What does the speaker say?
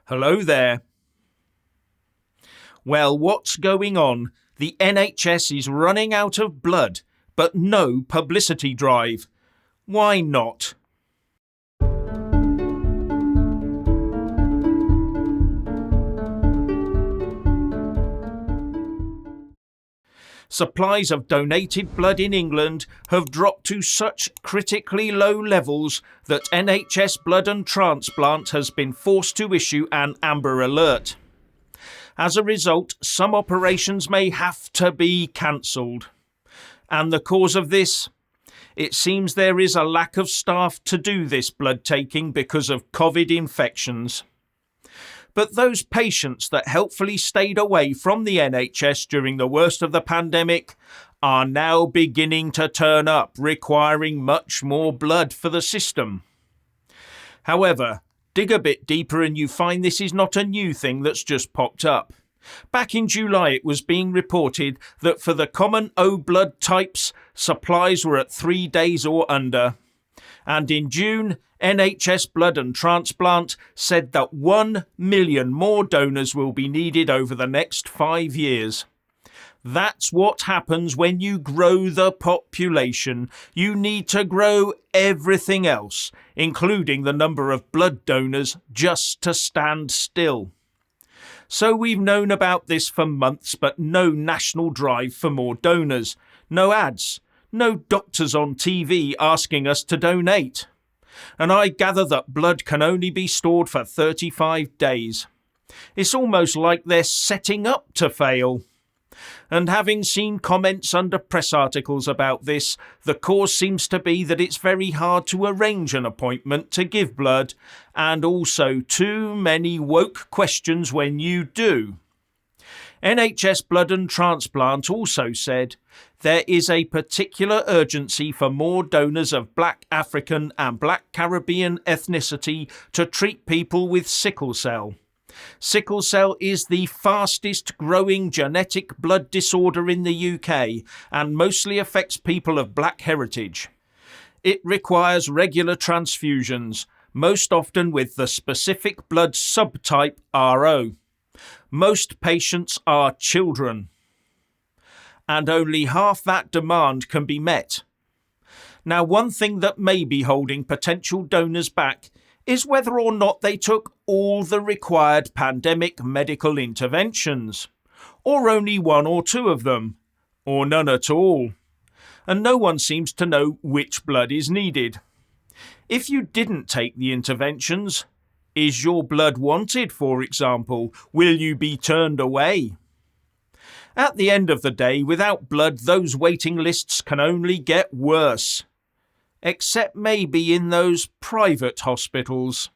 Hello there. Well, what's going on? The NHS is running out of blood, but no publicity drive. Why not? Supplies of donated blood in England have dropped to such critically low levels that NHS Blood and Transplant has been forced to issue an amber alert. As a result, some operations may have to be cancelled. And the cause of this? It seems there is a lack of staff to do this blood taking because of COVID infections. But those patients that helpfully stayed away from the NHS during the worst of the pandemic are now beginning to turn up, requiring much more blood for the system. However, dig a bit deeper and you find this is not a new thing that's just popped up. Back in July, it was being reported that for the common O blood types, supplies were at 3 days or under. And in June, NHS Blood and Transplant said that 1 million more donors will be needed over the next 5 years. That's what happens when you grow the population. You need to grow everything else, including the number of blood donors, just to stand still. So we've known about this for months, but no national drive for more donors, no ads, no doctors on TV asking us to donate. And I gather that blood can only be stored for 35 days. It's almost like they're setting up to fail. And having seen comments under press articles about this, the cause seems to be that it's very hard to arrange an appointment to give blood, and also too many woke questions when you do. NHS Blood and Transplant also said there is a particular urgency for more donors of Black African and Black Caribbean ethnicity to treat people with sickle cell. Sickle cell is the fastest growing genetic blood disorder in the UK and mostly affects people of black heritage. It requires regular transfusions, most often with the specific blood subtype RO. Most patients are children, and only half that demand can be met. Now, one thing that may be holding potential donors back is whether or not they took all the required pandemic medical interventions, or only one or two of them, or none at all. And no one seems to know which blood is needed. If you didn't take the interventions, is your blood wanted, for example? Will you be turned away? At the end of the day, without blood, those waiting lists can only get worse. Except maybe in those private hospitals.